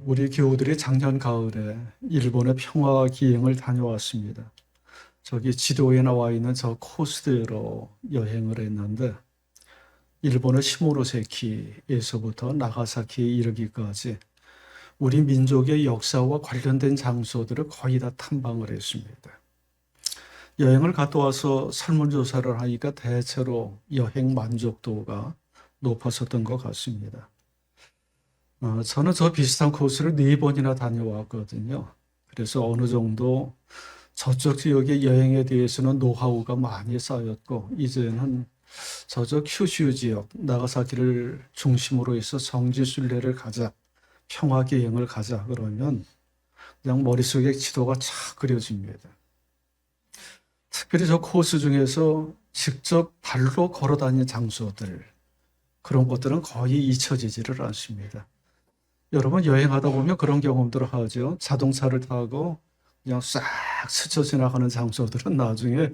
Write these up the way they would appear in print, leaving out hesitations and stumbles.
우리 교우들이 작년 가을에 일본의 평화 기행을 다녀왔습니다. 저기 지도에 나와 있는 저 코스대로 여행을 했는데 일본의 시모노세키에서부터 나가사키에 이르기까지 우리 민족의 역사와 관련된 장소들을 거의 다 탐방을 했습니다. 여행을 갔다 와서 설문조사를 하니까 대체로 여행 만족도가 높았었던 것 같습니다. 저는 저 비슷한 코스를 4번이나 다녀왔거든요. 그래서 어느 정도 저쪽 지역의 여행에 대해서는 노하우가 많이 쌓였고, 이제는 저쪽 큐슈 지역, 나가사키를 중심으로 해서 성지순례를 가자, 평화기행을 가자 그러면 그냥 머릿속에 지도가 착 그려집니다. 특별히 저 코스 중에서 직접 발로 걸어 다니는 장소들, 그런 것들은 거의 잊혀지지를 않습니다. 여러분 여행하다 보면 그런 경험들을 하죠. 자동차를 타고 그냥 싹 스쳐 지나가는 장소들은 나중에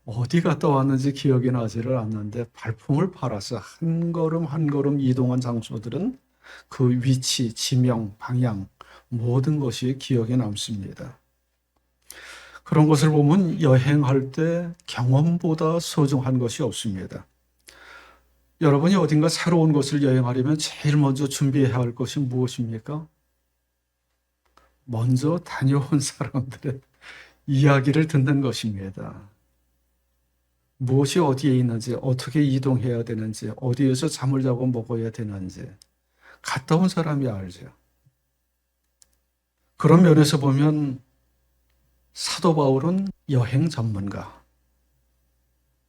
어디 갔다 왔는지 기억이 나지를 않는데 발품을 팔아서 한 걸음 한 걸음 이동한 장소들은 그 위치, 지명, 방향 모든 것이 기억에 남습니다. 그런 것을 보면 여행할 때 경험보다 소중한 것이 없습니다. 여러분이 어딘가 새로운 곳을 여행하려면 제일 먼저 준비해야 할 것이 무엇입니까? 먼저 다녀온 사람들의 이야기를 듣는 것입니다. 무엇이 어디에 있는지, 어떻게 이동해야 되는지, 어디에서 잠을 자고 먹어야 되는지, 갔다 온 사람이 알죠. 그런 면에서 보면 사도 바울은 여행 전문가,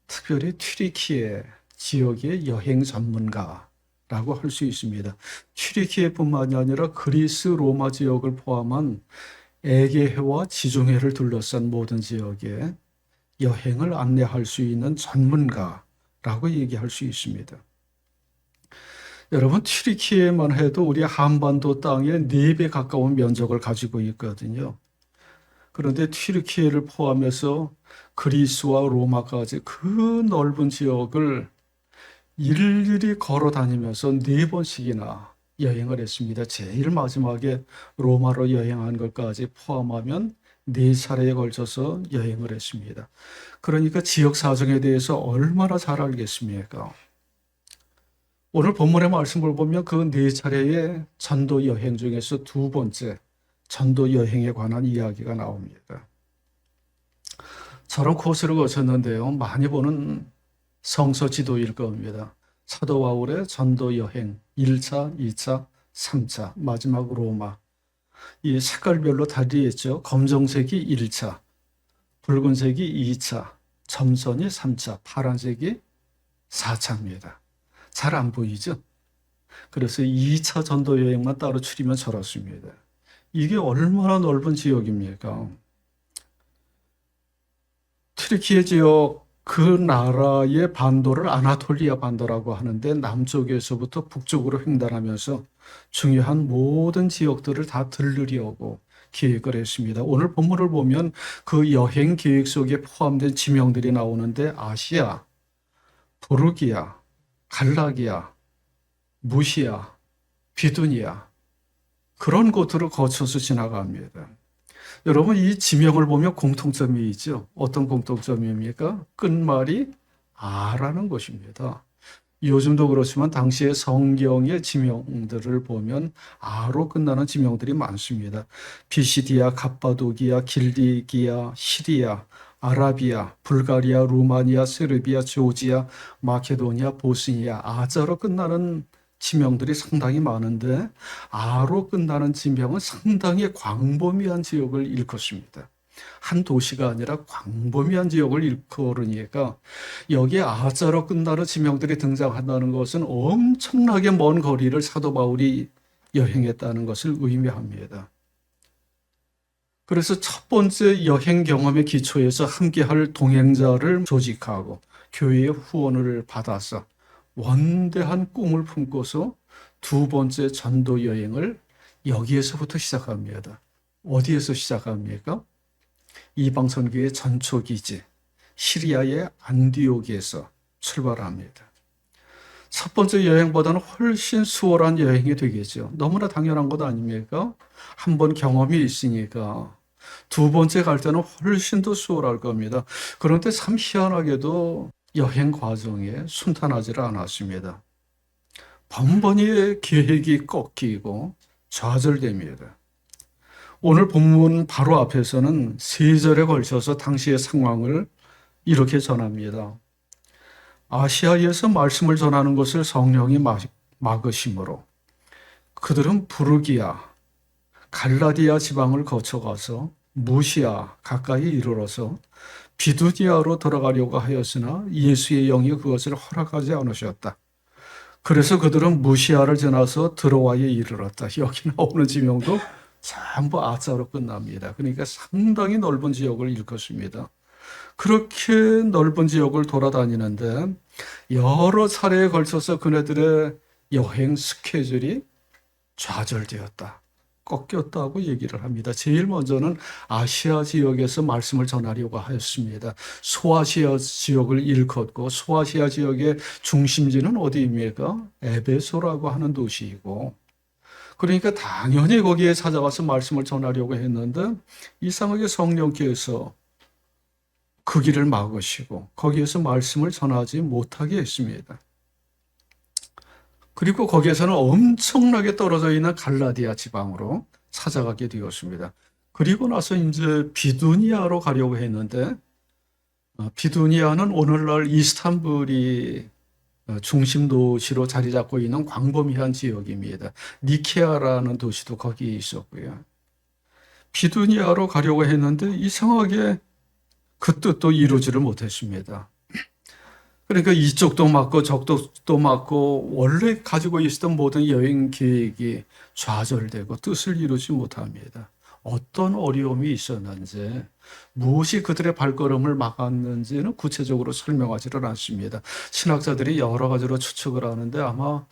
특별히 튀르키예 지역의 여행 전문가라고 할 수 있습니다. 튀르키예뿐만이 아니라 그리스 로마 지역을 포함한 에게해와 지중해를 둘러싼 모든 지역에 여행을 안내할 수 있는 전문가라고 얘기할 수 있습니다. 여러분 튀르키예만 해도 우리 한반도 땅의 4배 가까운 면적을 가지고 있거든요. 그런데 튀르키예를 포함해서 그리스와 로마까지 그 넓은 지역을 일일이 걸어 다니면서 4번씩이나 여행을 했습니다. 제일 마지막에 로마로 여행한 것까지 포함하면 4차례에 걸쳐서 여행을 했습니다. 그러니까 지역 사정에 대해서 얼마나 잘 알겠습니까? 오늘 본문의 말씀을 보면 그 4차례의 전도 여행 중에서 2번째 전도 여행에 관한 이야기가 나옵니다. 저런 코스를 거쳤는데요. 많이 보는 성서 지도일 겁니다. 사도 바울의 전도 여행 1차, 2차, 3차, 마지막 로마. 이 색깔별로 다르겠죠. 검정색이 1차, 붉은색이 2차, 점선이 3차, 파란색이 4차입니다. 잘 안 보이죠? 그래서 2차 전도 여행만 따로 추리면 저렇습니다. 이게 얼마나 넓은 지역입니까? 튀르키예 지역 그 나라의 반도를 아나톨리아 반도라고 하는데 남쪽에서부터 북쪽으로 횡단하면서 중요한 모든 지역들을 다 들르려고 계획을 했습니다. 오늘 본문을 보면 그 여행 계획 속에 포함된 지명들이 나오는데 아시아, 부르기아, 갈라기아, 무시아, 비두니아 그런 곳으로 거쳐서 지나갑니다. 여러분 이 지명을 보면 공통점이 있죠. 어떤 공통점입니까? 끝말이 아라는 것입니다. 요즘도 그렇지만 당시의 성경의 지명들을 보면 아로 끝나는 지명들이 많습니다. 비시디아, 갑바도기아, 길리기아, 시리아, 아라비아, 불가리아, 루마니아, 세르비아, 조지아, 마케도니아, 보스니아, 아자로 끝나는 지명들이 상당히 많은데 아로 끝나는 지명은 상당히 광범위한 지역을 일컫습니다. 한 도시가 아니라 광범위한 지역을 일컬으니까 여기에 아자로 끝나는 지명들이 등장한다는 것은 엄청나게 먼 거리를 사도 바울이 여행했다는 것을 의미합니다. 그래서 첫 번째 여행 경험의 기초에서 함께할 동행자를 조직하고 교회의 후원을 받아서 원대한 꿈을 품고서 2번째 전도 여행을 여기에서부터 시작합니다. 어디에서 시작합니까? 이방선교의 전초기지 시리아의 안디옥에서 출발합니다. 첫 번째 여행보다는 훨씬 수월한 여행이 되겠죠. 너무나 당연한 것 아닙니까? 한 번 경험이 있으니까. 두 번째 갈 때는 훨씬 더 수월할 겁니다. 그런데 참 희한하게도 여행 과정에 순탄하지를 않았습니다. 번번이 계획이 꺾이고 좌절됩니다. 오늘 본문 바로 앞에서는 세 절에 걸쳐서 당시의 상황을 이렇게 전합니다. 아시아에서 말씀을 전하는 것을 성령이 막으심으로 그들은 부르기아, 갈라디아 지방을 거쳐가서 무시아 가까이 이르러서 비두니아로 들어가려고 하였으나 예수의 영이 그것을 허락하지 않으셨다. 그래서 그들은 무시아를 지나서 드로아에 이르렀다. 여기 나오는 지명도 전부 아자로 끝납니다. 그러니까 상당히 넓은 지역을 일컫습니다. 그렇게 넓은 지역을 돌아다니는데 여러 차례에 걸쳐서 그네들의 여행 스케줄이 좌절되었다. 꺾였다고 얘기를 합니다. 제일 먼저는 아시아 지역에서 말씀을 전하려고 하였습니다. 소아시아 지역을 일컫고 소아시아 지역의 중심지는 어디입니까? 에베소라고 하는 도시이고 그러니까 당연히 거기에 찾아가서 말씀을 전하려고 했는데 이상하게 성령께서 그 길을 막으시고 거기에서 말씀을 전하지 못하게 했습니다. 그리고 거기에서는 엄청나게 떨어져 있는 갈라디아 지방으로 찾아가게 되었습니다. 그리고 나서 이제 비두니아로 가려고 했는데 비두니아는 오늘날 이스탄불이 중심 도시로 자리 잡고 있는 광범위한 지역입니다. 니케아라는 도시도 거기에 있었고요. 비두니아로 가려고 했는데 이상하게 그 뜻도 이루지를 못했습니다. 그러니까 이쪽도 맞고 저쪽도 맞고 원래 가지고 있었던 모든 여행 계획이 좌절되고 뜻을 이루지 못합니다. 어떤 어려움이 있었는지 무엇이 그들의 발걸음을 막았는지는 구체적으로 설명하지를 않습니다. 신학자들이 여러 가지로 추측을 하는데 아마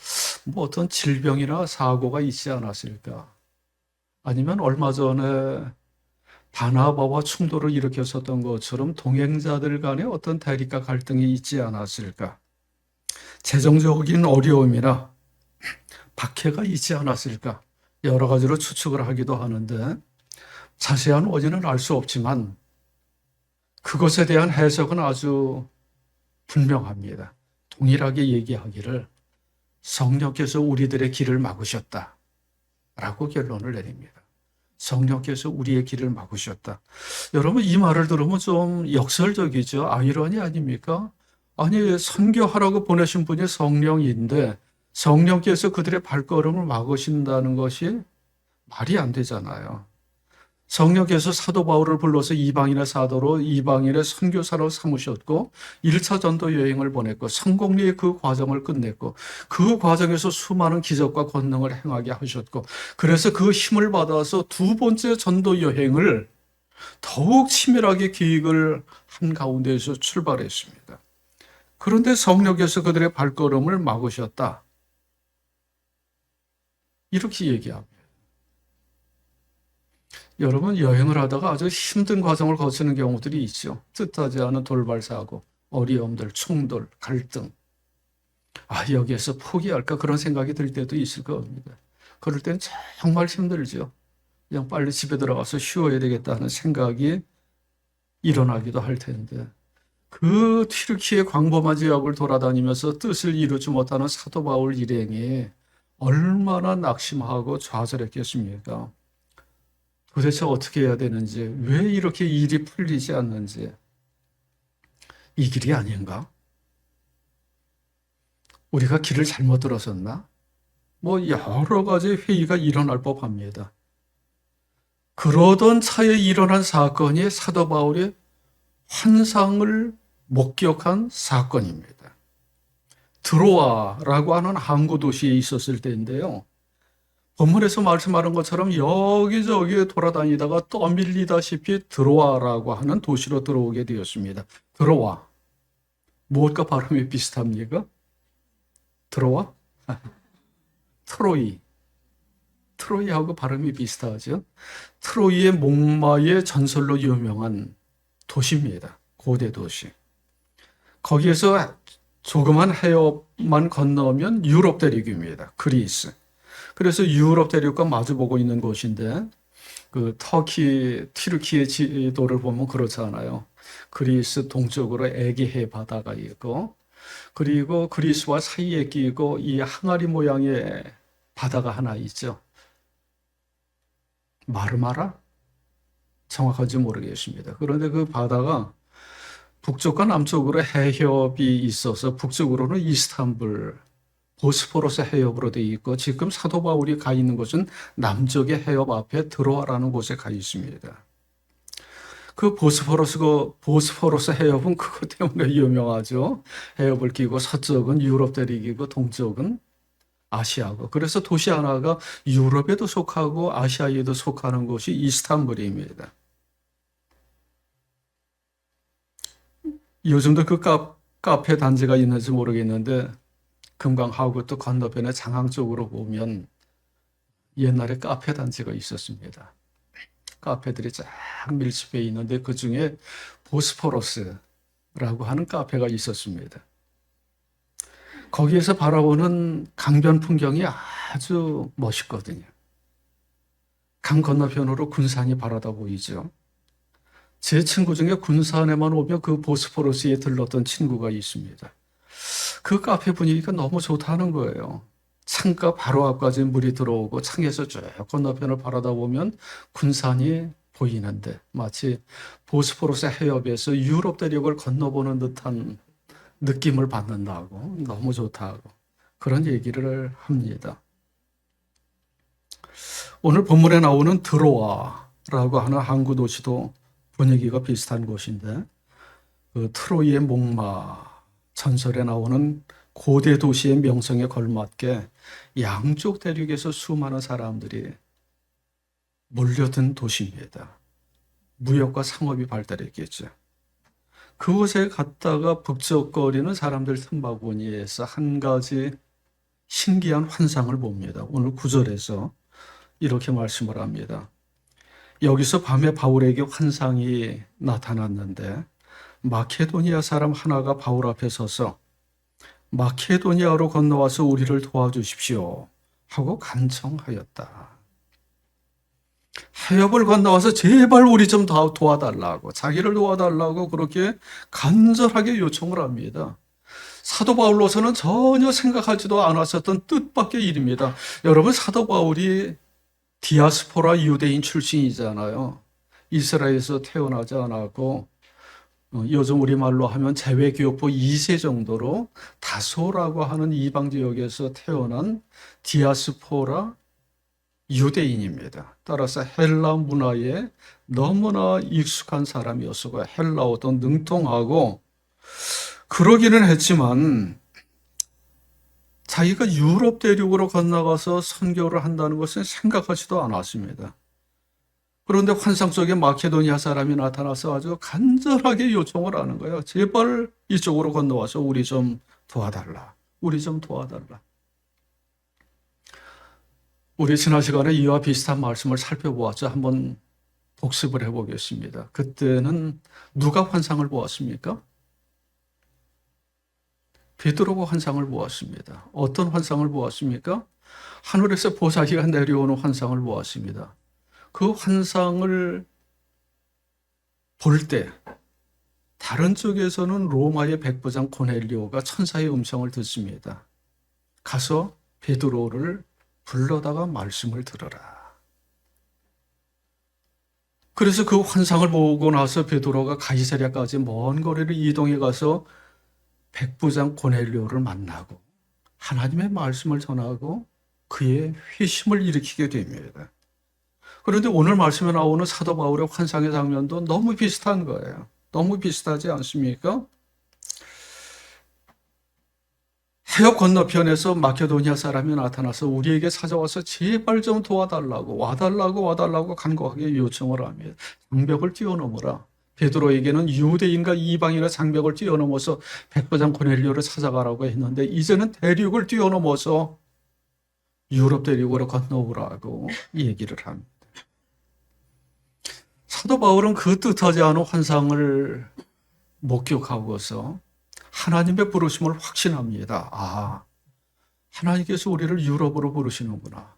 뭐 어떤 질병이나 사고가 있지 않았을까 아니면 얼마 전에 바나바와 충돌을 일으켰었던 것처럼 동행자들 간에 어떤 대립과 갈등이 있지 않았을까? 재정적인 어려움이나 박해가 있지 않았을까? 여러 가지로 추측을 하기도 하는데 자세한 원인은 알 수 없지만 그것에 대한 해석은 아주 분명합니다. 동일하게 얘기하기를 성령께서 우리들의 길을 막으셨다 라고 결론을 내립니다. 성령께서 우리의 길을 막으셨다. 여러분 이 말을 들으면 좀 역설적이죠. 아이러니 아닙니까? 아니 선교하라고 보내신 분이 성령인데 성령께서 그들의 발걸음을 막으신다는 것이 말이 안 되잖아요. 성령께서 사도 바울을 불러서 이방인의 사도로 이방인의 선교사로 삼으셨고 1차 전도 여행을 보냈고 성공리의 그 과정을 끝냈고 그 과정에서 수많은 기적과 권능을 행하게 하셨고 그래서 그 힘을 받아서 두 번째 전도 여행을 더욱 치밀하게 계획을 한 가운데에서 출발했습니다. 그런데 성령께서 그들의 발걸음을 막으셨다. 이렇게 얘기합니다. 여러분 여행을 하다가 아주 힘든 과정을 거치는 경우들이 있죠. 뜻하지 않은 돌발사고, 어려움들, 충돌, 갈등. 여기에서 포기할까 그런 생각이 들 때도 있을 겁니다. 그럴 때는 정말 힘들죠. 그냥 빨리 집에 들어가서 쉬어야 되겠다는 생각이 일어나기도 할 텐데 그 튀르키예 광범한 지역을 돌아다니면서 뜻을 이루지 못하는 사도 바울 일행이 얼마나 낙심하고 좌절했겠습니까? 도대체 어떻게 해야 되는지, 왜 이렇게 일이 풀리지 않는지, 이 길이 아닌가? 우리가 길을 잘못 들었었나? 뭐 여러 가지 회의가 일어날 법합니다. 그러던 차에 일어난 사건이 사도 바울의 환상을 목격한 사건입니다. 드로아라고 하는 항구 도시에 있었을 때인데요. 본문에서 말씀하는 것처럼 여기저기 돌아다니다가 떠밀리다시피 드로아라고 하는 도시로 들어오게 되었습니다. 드로아. 무엇과 발음이 비슷합니까? 드로아? 트로이. 트로이하고 발음이 비슷하죠. 트로이의 목마의 전설로 유명한 도시입니다. 고대 도시. 거기에서 조그만 해협만 건너면 유럽 대륙입니다. 그리스. 그래서 유럽 대륙과 마주보고 있는 곳인데 그 튀르키예 지도를 보면 그렇잖아요. 그리스 동쪽으로 에게해 바다가 있고 그리고 그리스와 사이에 끼고 이 항아리 모양의 바다가 하나 있죠. 마르마라? 정확한지 모르겠습니다. 그런데 그 바다가 북쪽과 남쪽으로 해협이 있어서 북쪽으로는 이스탄불, 보스포러스 해협으로 되어 있고 지금 사도 바울이 가 있는 곳은 남쪽의 해협 앞에 드로아라는 곳에 가 있습니다. 그 보스포러스 해협은 그것 때문에 유명하죠. 해협을 끼고 서쪽은 유럽 대륙이고 동쪽은 아시아고. 그래서 도시 하나가 유럽에도 속하고 아시아에도 속하는 곳이 이스탄불입니다. 요즘도 그 카페 단지가 있는지 모르겠는데 금강하고 또 건너편에 장항 쪽으로 보면 옛날에 카페 단지가 있었습니다. 카페들이 쫙 밀집해 있는데 그 중에 보스포러스라고 하는 카페가 있었습니다. 거기에서 바라보는 강변 풍경이 아주 멋있거든요. 강 건너편으로 군산이 바라다 보이죠. 제 친구 중에 군산에만 오면 그 보스포러스에 들렀던 친구가 있습니다. 그 카페 분위기가 너무 좋다는 거예요. 창가 바로 앞까지 물이 들어오고 창에서 쭉 건너편을 바라다보면 군산이 보이는데 마치 보스포러스 해협에서 유럽 대륙을 건너보는 듯한 느낌을 받는다고, 너무 좋다고 그런 얘기를 합니다. 오늘 본문에 나오는 드로아라고 하는 항구 도시도 분위기가 비슷한 곳인데 그 트로이의 목마 전설에 나오는 고대 도시의 명성에 걸맞게 양쪽 대륙에서 수많은 사람들이 몰려든 도시입니다. 무역과 상업이 발달했겠죠. 그곳에 갔다가 북적거리는 사람들 틈바구니에서 한 가지 신기한 환상을 봅니다. 오늘 9절에서 이렇게 말씀을 합니다. 여기서 밤에 바울에게 환상이 나타났는데 마케도니아 사람 하나가 바울 앞에 서서 마케도니아로 건너와서 우리를 도와주십시오 하고 간청하였다. 해협을 건너와서 제발 우리 좀 도와달라고, 자기를 도와달라고 그렇게 간절하게 요청을 합니다. 사도 바울로서는 전혀 생각하지도 않았었던 뜻밖의 일입니다. 여러분, 사도 바울이 디아스포라 유대인 출신이잖아요. 이스라엘에서 태어나지 않았고 요즘 우리말로 하면 재외교포 2세 정도로 다소라고 하는 이방 지역에서 태어난 디아스포라 유대인입니다. 따라서 헬라 문화에 너무나 익숙한 사람이었고 헬라어도 능통하고 그러기는 했지만 자기가 유럽 대륙으로 건너가서 선교를 한다는 것은 생각하지도 않았습니다. 그런데 환상 속에 마케도니아 사람이 나타나서 아주 간절하게 요청을 하는 거예요. 제발 이쪽으로 건너와서 우리 좀 도와달라. 우리 좀 도와달라. 우리 지난 시간에 이와 비슷한 말씀을 살펴보았죠. 한번 복습을 해보겠습니다. 그때는 누가 환상을 보았습니까? 베드로가 환상을 보았습니다. 어떤 환상을 보았습니까? 하늘에서 보자기가 내려오는 환상을 보았습니다. 그 환상을 볼 때 다른 쪽에서는 로마의 백부장 고넬료가 천사의 음성을 듣습니다. 가서 베드로를 불러다가 말씀을 들어라. 그래서 그 환상을 보고 나서 베드로가 가이사랴까지 먼 거리를 이동해 가서 백부장 고넬료를 만나고 하나님의 말씀을 전하고 그의 회심을 일으키게 됩니다. 그런데 오늘 말씀에 나오는 사도 바울의 환상의 장면도 너무 비슷한 거예요. 너무 비슷하지 않습니까? 해협 건너편에서 마케도니아 사람이 나타나서 우리에게 찾아와서 제발 좀 도와달라고 와달라고 간곡하게 요청을 합니다. 장벽을 뛰어넘어라. 베드로에게는 유대인과 이방인의 장벽을 뛰어넘어서 백부장 고넬료를 찾아가라고 했는데 이제는 대륙을 뛰어넘어서 유럽 대륙으로 건너오라고 얘기를 합니다. 사도 바울은 그 뜻하지 않은 환상을 목격하고서 하나님의 부르심을 확신합니다. 아, 하나님께서 우리를 유럽으로 부르시는구나.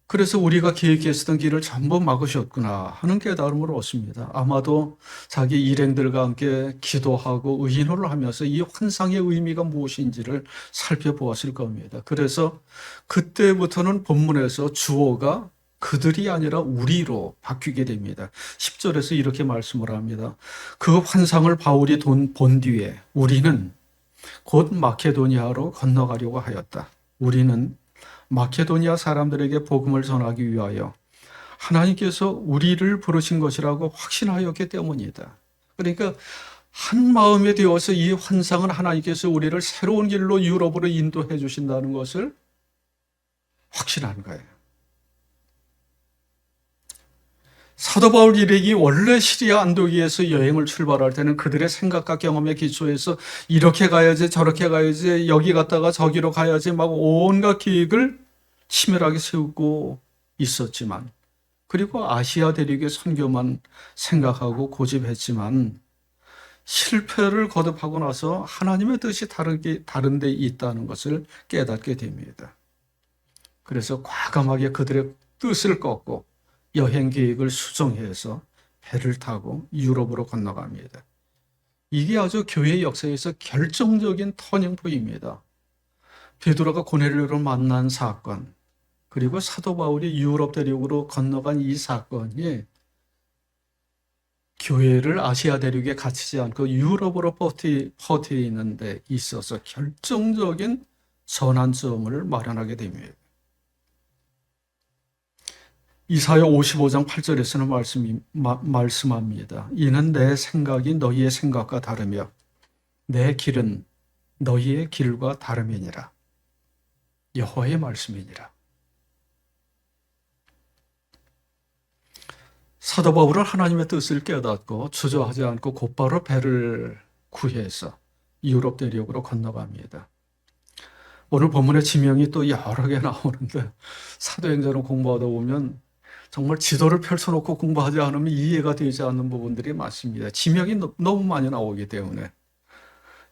그래서 우리가 계획했었던 길을 전부 막으셨구나 하는 깨달음을 얻습니다. 아마도 자기 일행들과 함께 기도하고 의인을 하면서 이 환상의 의미가 무엇인지를 살펴보았을 겁니다. 그래서 그때부터는 본문에서 주어가 그들이 아니라 우리로 바뀌게 됩니다. 10절에서 이렇게 말씀을 합니다. 그 환상을 바울이 본 뒤에 우리는 곧 마케도니아로 건너가려고 하였다. 우리는 마케도니아 사람들에게 복음을 전하기 위하여 하나님께서 우리를 부르신 것이라고 확신하였기 때문이다. 그러니까 한 마음이 되어서 이 환상은 하나님께서 우리를 새로운 길로 유럽으로 인도해 주신다는 것을 확신한 거예요. 사도 바울 일행이 원래 시리아 안독이에서 여행을 출발할 때는 그들의 생각과 경험에 기초해서 이렇게 가야지 저렇게 가야지 여기 갔다가 저기로 가야지 막 온갖 계획을 치밀하게 세우고 있었지만, 그리고 아시아 대륙의 선교만 생각하고 고집했지만 실패를 거듭하고 나서 하나님의 뜻이 다른 데 있다는 것을 깨닫게 됩니다. 그래서 과감하게 그들의 뜻을 꺾고 여행 계획을 수정해서 배를 타고 유럽으로 건너갑니다. 이게 아주 교회 역사에서 결정적인 터닝포인트입니다. 베드로가 고넬료를 만난 사건, 그리고 사도 바울이 유럽 대륙으로 건너간 이 사건이 교회를 아시아 대륙에 갇히지 않고 유럽으로 퍼뜨리는 데 있어서 결정적인 전환점을 마련하게 됩니다. 이사야 55장 8절에서는 말씀합니다. 이는 내 생각이 너희의 생각과 다르며 내 길은 너희의 길과 다름이니라. 여호와의 말씀이니라. 사도 바울은 하나님의 뜻을 깨닫고 주저하지 않고 곧바로 배를 구해서 유럽 대륙으로 건너갑니다. 오늘 본문의 지명이 또 여러 개 나오는데 사도행전을 공부하다 보면 정말 지도를 펼쳐놓고 공부하지 않으면 이해가 되지 않는 부분들이 많습니다. 지명이 너무 많이 나오기 때문에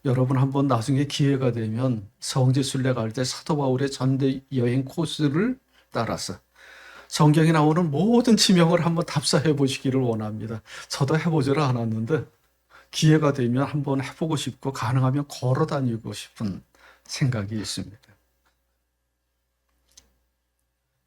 여러분 한번 나중에 기회가 되면 성지순례 갈 때 사도 바울의 전대 여행 코스를 따라서 성경에 나오는 모든 지명을 한번 답사해 보시기를 원합니다. 저도 해보지를 않았는데 기회가 되면 한번 해보고 싶고 가능하면 걸어 다니고 싶은 생각이 있습니다.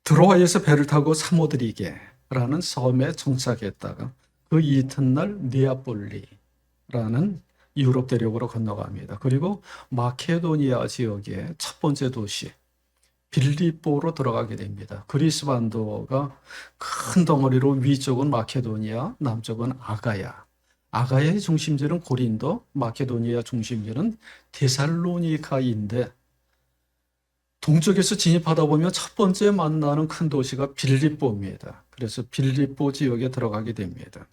드로아에서 배를 타고 사모드리게라는 섬에 정착했다가 그 이튿날 네아폴리라는 유럽 대륙으로 건너갑니다. 그리고 마케도니아 지역의 첫 번째 도시 빌립보로 들어가게 됩니다. 그리스 반도가 큰 덩어리로 위쪽은 마케도니아, 남쪽은 아가야. 아가야의 중심지는 고린도, 마케도니아 중심지는 데살로니카인데 동쪽에서 진입하다 보면 첫 번째 만나는 큰 도시가 빌립보입니다. 그래서 빌립보 지역에 들어가게 됩니다.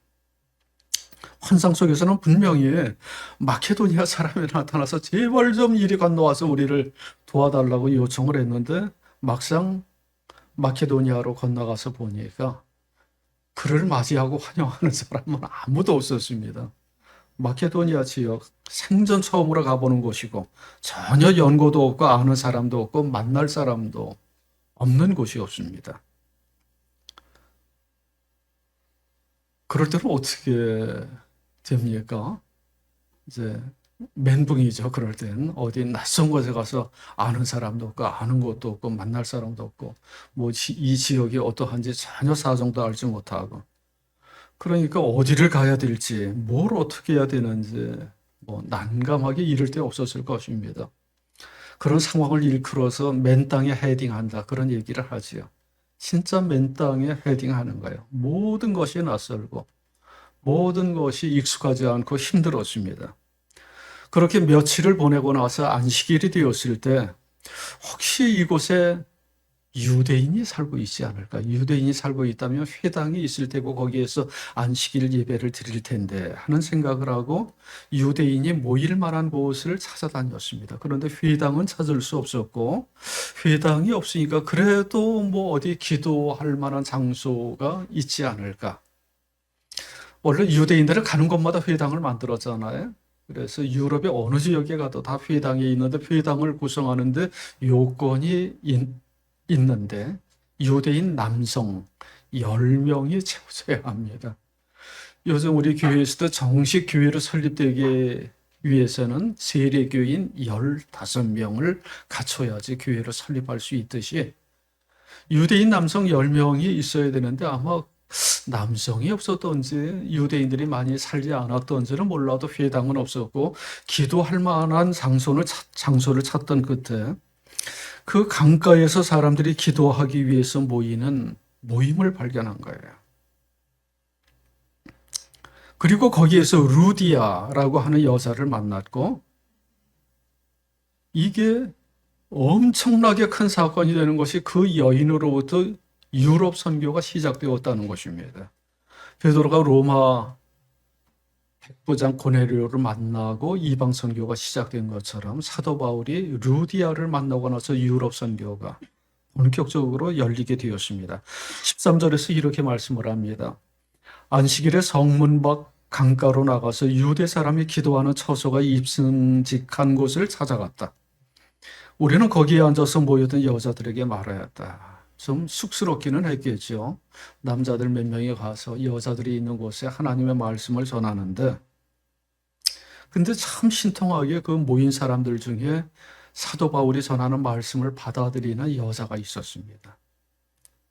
환상 속에서는 분명히 마케도니아 사람이 나타나서 제발 좀 이리 건너와서 우리를 도와달라고 요청을 했는데 막상 마케도니아로 건너가서 보니까 그를 맞이하고 환영하는 사람은 아무도 없었습니다. 마케도니아 지역 생전 처음으로 가보는 곳이고 전혀 연고도 없고 아는 사람도 없고 만날 사람도 없는 곳이었습니다. 그럴 때는 어떻게 됩니까? 이제 멘붕이죠. 그럴 땐 어디 낯선 곳에 가서 아는 사람도 없고 아는 곳도 없고 만날 사람도 없고 뭐 이 지역이 어떠한지 전혀 사정도 알지 못하고 그러니까 어디를 가야 될지 뭘 어떻게 해야 되는지 뭐 난감하게 이를 데 없었을 것입니다. 그런 상황을 일컬어서 맨 땅에 헤딩한다 그런 얘기를 하지요. 진짜 맨 땅에 헤딩하는 거예요. 모든 것이 낯설고 모든 것이 익숙하지 않고 힘들었습니다. 그렇게 며칠을 보내고 나서 안식일이 되었을 때 혹시 이곳에 유대인이 살고 있지 않을까? 유대인이 살고 있다면 회당이 있을 테고 거기에서 안식일 예배를 드릴 텐데 하는 생각을 하고 유대인이 모일 만한 곳을 찾아다녔습니다. 그런데 회당은 찾을 수 없었고 회당이 없으니까 그래도 뭐 어디 기도할 만한 장소가 있지 않을까? 원래 유대인들은 가는 곳마다 회당을 만들었잖아요. 그래서 유럽의 어느 지역에 가도 다 회당이 있는데 회당을 구성하는데 요건이 있는데 유대인 남성 10명이 채워져야 합니다. 요즘 우리 교회에서도 정식 교회로 설립되기 위해서는 세례교인 15명을 갖춰야지 교회를 설립할 수 있듯이 유대인 남성 10명이 있어야 되는데 아마 남성이 없었던지 유대인들이 많이 살지 않았던지는 몰라도 회당은 없었고 기도할 만한 장소를 찾던 그때 그 강가에서 사람들이 기도하기 위해서 모이는 모임을 발견한 거예요. 그리고 거기에서 루디아라고 하는 여자를 만났고 이게 엄청나게 큰 사건이 되는 것이 그 여인으로부터 유럽 선교가 시작되었다는 것입니다. 베드로가 로마 백부장 고넬료를 만나고 이방 선교가 시작된 것처럼 사도 바울이 루디아를 만나고 나서 유럽 선교가 본격적으로 열리게 되었습니다. 13절에서 이렇게 말씀을 합니다. 안식일에 성문 밖 강가로 나가서 유대 사람이 기도하는 처소가 입승직한 곳을 찾아갔다. 우리는 거기에 앉아서 모여든 여자들에게 말하였다. 좀 쑥스럽기는 했겠죠. 남자들 몇 명이 가서 여자들이 있는 곳에 하나님의 말씀을 전하는데 근데 참 신통하게 그 모인 사람들 중에 사도 바울이 전하는 말씀을 받아들이는 여자가 있었습니다.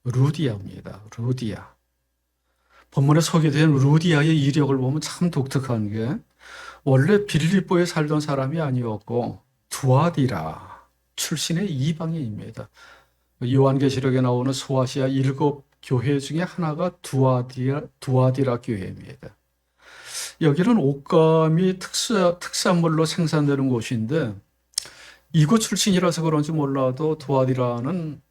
루디아입니다. 루디아. 본문에 소개된 루디아의 이력을 보면 참 독특한 게 원래 빌립보에 살던 사람이 아니었고 두아디라 출신의 이방인입니다. 요한계시록에 나오는 소아시아 7교회 중에 하나가 두아디라 교회입니다. 여기는 옷감이 특산물로 생산되는 곳인데 이곳 출신이라서 그런지 몰라도 두아디라는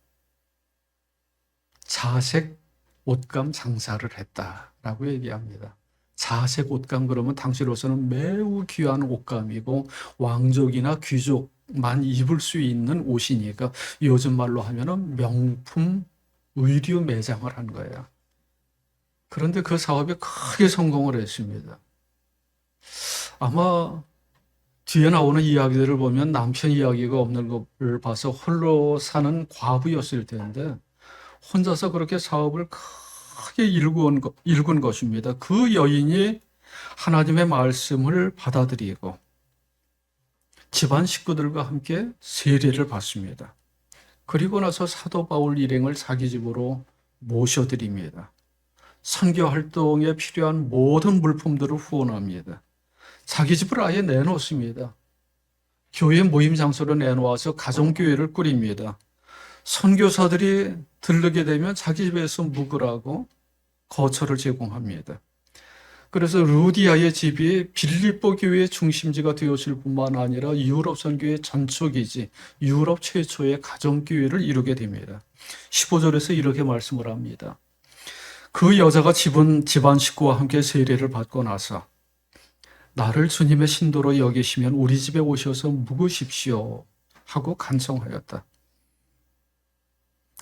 자색 옷감 장사를 했다라고 얘기합니다. 자색 옷감 그러면 당시로서는 매우 귀한 옷감이고 왕족이나 귀족만 입을 수 있는 옷이니까 요즘 말로 하면은 명품 의류 매장을 한 거예요. 그런데 그 사업이 크게 성공을 했습니다. 아마 뒤에 나오는 이야기들을 보면 남편 이야기가 없는 것을 봐서 홀로 사는 과부였을 텐데 혼자서 그렇게 사업을 크게 일군 것입니다. 그 여인이 하나님의 말씀을 받아들이고 집안 식구들과 함께 세례를 받습니다. 그리고 나서 사도 바울 일행을 자기 집으로 모셔드립니다. 선교 활동에 필요한 모든 물품들을 후원합니다. 자기 집을 아예 내놓습니다. 교회 모임 장소를 내놓아서 가정교회를 꾸립니다. 선교사들이 들르게 되면 자기 집에서 묵으라고 거처를 제공합니다. 그래서 루디아의 집이 빌립보 교회의 중심지가 되었을 뿐만 아니라 유럽 선교의 전초기지, 유럽 최초의 가정교회를 이루게 됩니다. 15절에서 이렇게 말씀을 합니다. 그 여자가 집안 식구와 함께 세례를 받고 나서 나를 주님의 신도로 여기시면 우리 집에 오셔서 묵으십시오 하고 간청하였다.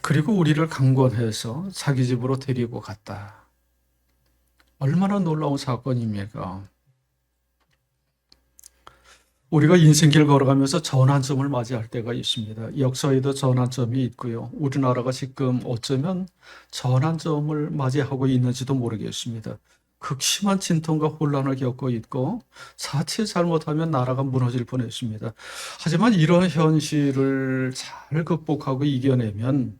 그리고 우리를 강권해서 자기 집으로 데리고 갔다. 얼마나 놀라운 사건입니까? 우리가 인생길 걸어가면서 전환점을 맞이할 때가 있습니다. 역사에도 전환점이 있고요. 우리나라가 지금 어쩌면 전환점을 맞이하고 있는지도 모르겠습니다. 극심한 진통과 혼란을 겪고 있고 자칫 잘못하면 나라가 무너질 뻔했습니다. 하지만 이런 현실을 잘 극복하고 이겨내면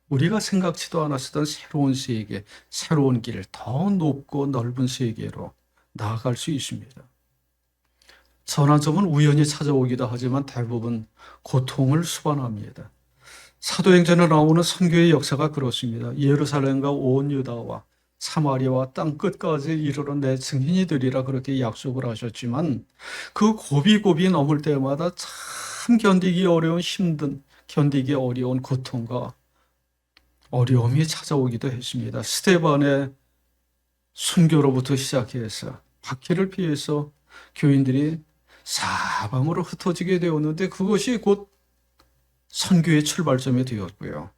우리가 생각지도 않았었던 새로운 세계, 새로운 길, 더 높고 넓은 세계로 나아갈 수 있습니다. 전환점은 우연히 찾아오기도 하지만 대부분 고통을 수반합니다. 사도행전에 나오는 선교의 역사가 그렇습니다. 예루살렘과 온 유다와 사마리아와 땅 끝까지 이르러 내 증인이 되리라 그렇게 약속을 하셨지만 그 고비고비 넘을 때마다 참 견디기 어려운 고통과 어려움이 찾아오기도 했습니다. 스데반의 순교로부터 시작해서 박해를 피해서 교인들이 사방으로 흩어지게 되었는데 그것이 곧 선교의 출발점이 되었고요.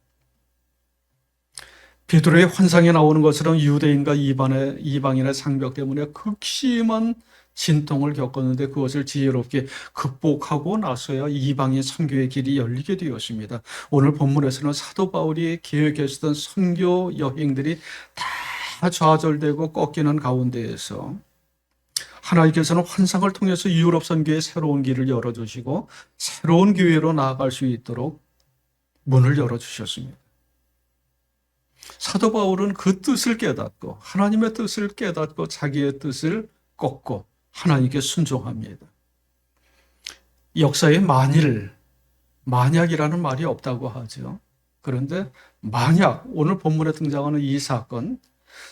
베드로의 환상에 나오는 것처럼 유대인과 이방인의 장벽 때문에 극심한 진통을 겪었는데 그것을 지혜롭게 극복하고 나서야 이방인 선교의 길이 열리게 되었습니다. 오늘 본문에서는 사도 바울이 계획했던 선교 여행들이 다 좌절되고 꺾이는 가운데에서 하나님께서는 환상을 통해서 유럽 선교의 새로운 길을 열어주시고 새로운 교회로 나아갈 수 있도록 문을 열어주셨습니다. 사도 바울은 그 뜻을 깨닫고 하나님의 뜻을 깨닫고 자기의 뜻을 꺾고 하나님께 순종합니다. 역사에 만약이라는 말이 없다고 하죠. 그런데 만약 오늘 본문에 등장하는 이 사건,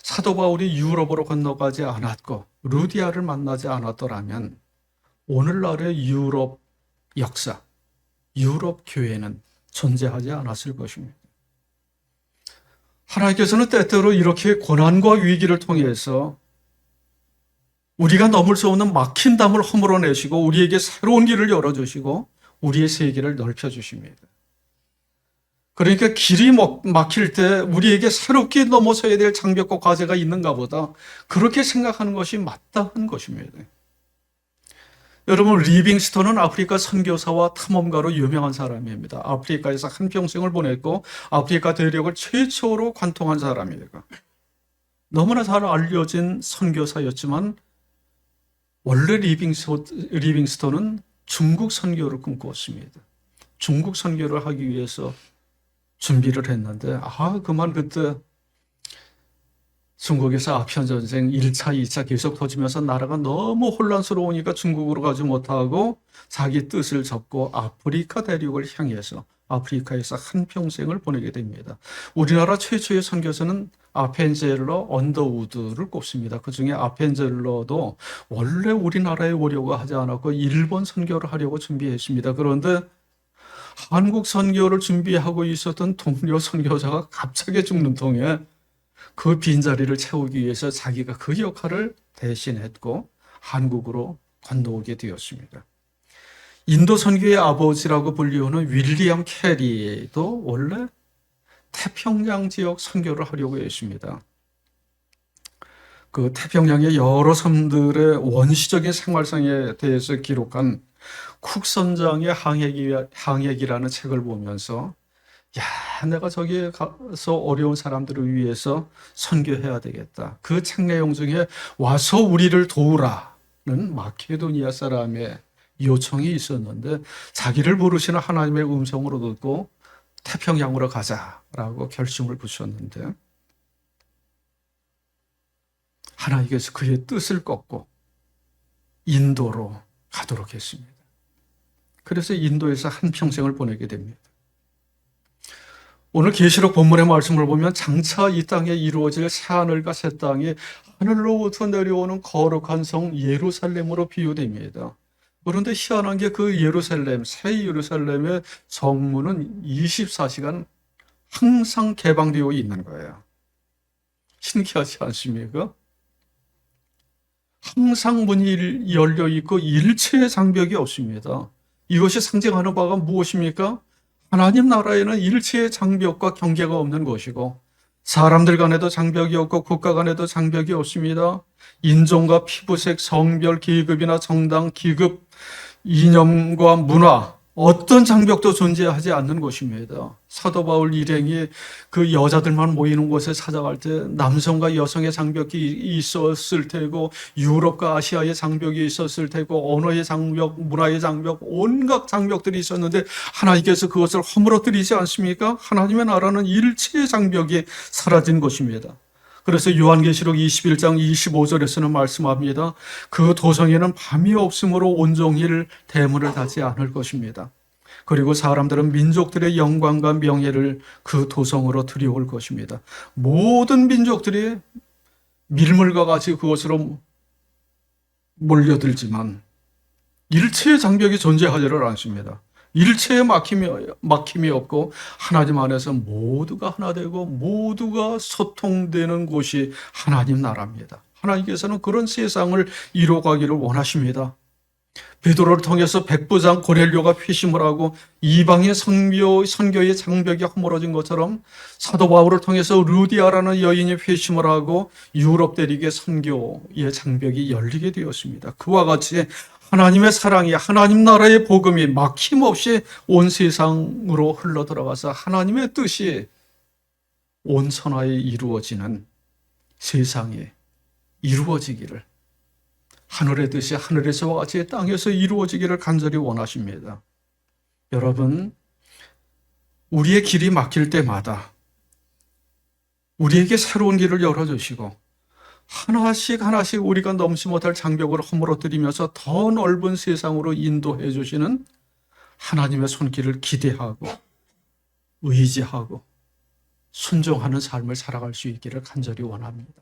사도 바울이 유럽으로 건너가지 않았고 루디아를 만나지 않았더라면 오늘날의 유럽 역사, 유럽 교회는 존재하지 않았을 것입니다. 하나님께서는 때때로 이렇게 고난과 위기를 통해서 우리가 넘을 수 없는 막힌 담을 허물어내시고 우리에게 새로운 길을 열어주시고 우리의 세계를 넓혀주십니다. 그러니까 길이 막힐 때 우리에게 새롭게 넘어서야 될 장벽과 과제가 있는가 보다 그렇게 생각하는 것이 마땅한 것입니다. 여러분, 리빙스턴은 아프리카 선교사와 탐험가로 유명한 사람입니다. 아프리카에서 한평생을 보냈고 아프리카 대륙을 최초로 관통한 사람입니다. 너무나 잘 알려진 선교사였지만 원래 리빙스턴은 중국 선교를 꿈꾸었습니다. 중국 선교를 하기 위해서 준비를 했는데 그만 그때 중국에서 아편전쟁 1차, 2차 계속 터지면서 나라가 너무 혼란스러우니까 중국으로 가지 못하고 자기 뜻을 접고 아프리카 대륙을 향해서 아프리카에서 한평생을 보내게 됩니다. 우리나라 최초의 선교사는 아펜젤러 언더우드를 꼽습니다. 그중에 아펜젤러도 원래 우리나라에 오려고 하지 않았고 일본 선교를 하려고 준비했습니다. 그런데 한국 선교를 준비하고 있었던 동료 선교사가 갑자기 죽는 통에 그 빈자리를 채우기 위해서 자기가 그 역할을 대신했고 한국으로 건너오게 되었습니다. 인도 선교의 아버지라고 불리우는 윌리엄 캐리도 원래 태평양 지역 선교를 하려고 했습니다. 그 태평양의 여러 섬들의 원시적인 생활상에 대해서 기록한 쿡 선장의 항해기라는 책을 보면서 내가 저기에 가서 어려운 사람들을 위해서 선교해야 되겠다. 그 책 내용 중에 와서 우리를 도우라는 마케도니아 사람의 요청이 있었는데 자기를 부르시는 하나님의 음성으로 듣고 태평양으로 가자라고 결심을 붙였는데 하나님께서 그의 뜻을 꺾고 인도로 가도록 했습니다. 그래서 인도에서 한평생을 보내게 됩니다. 오늘 계시록 본문의 말씀을 보면 장차 이 땅에 이루어질 새하늘과 새 땅이 하늘로부터 내려오는 거룩한 성 예루살렘으로 비유됩니다. 그런데 희한한 게 그 예루살렘, 새 예루살렘의 성문은 24시간 항상 개방되어 있는 거예요. 신기하지 않습니까? 항상 문이 열려 있고 일체의 장벽이 없습니다. 이것이 상징하는 바가 무엇입니까? 하나님 나라에는 일체의 장벽과 경계가 없는 것이고 사람들 간에도 장벽이 없고 국가 간에도 장벽이 없습니다. 인종과 피부색, 성별, 계급이나 정당, 기급, 이념과 문화 어떤 장벽도 존재하지 않는 것입니다. 사도 바울 일행이 그 여자들만 모이는 곳에 찾아갈 때 남성과 여성의 장벽이 있었을 테고 유럽과 아시아의 장벽이 있었을 테고 언어의 장벽, 문화의 장벽, 온갖 장벽들이 있었는데 하나님께서 그것을 허물어뜨리지 않습니까? 하나님의 나라는 일체의 장벽이 사라진 것입니다. 그래서 요한계시록 21장 25절에서는 말씀합니다. 그 도성에는 밤이 없으므로 온종일 대문을 닫지 않을 것입니다. 그리고 사람들은 민족들의 영광과 명예를 그 도성으로 들여올 것입니다. 모든 민족들이 밀물과 같이 그것으로 몰려들지만 일체의 장벽이 존재하지를 않습니다. 일체의 막힘이 없고 하나님 안에서 모두가 하나 되고 모두가 소통되는 곳이 하나님 나라입니다. 하나님께서는 그런 세상을 이루어가기를 원하십니다. 베드로를 통해서 백부장 고넬료가 회심을 하고 이방의 선교의 장벽이 허물어진 것처럼 사도 바울을 통해서 루디아라는 여인이 회심을 하고 유럽 대륙의 선교의 장벽이 열리게 되었습니다. 그와 같이 하나님의 사랑이, 하나님 나라의 복음이 막힘없이 온 세상으로 흘러 들어가서 하나님의 뜻이 온 선하에 이루어지는 세상에 이루어지기를, 하늘의 뜻이 하늘에서와 같이 땅에서 이루어지기를 간절히 원하십니다. 여러분, 우리의 길이 막힐 때마다 우리에게 새로운 길을 열어주시고 하나씩 하나씩 우리가 넘지 못할 장벽을 허물어뜨리면서 더 넓은 세상으로 인도해 주시는 하나님의 손길을 기대하고 의지하고 순종하는 삶을 살아갈 수 있기를 간절히 원합니다.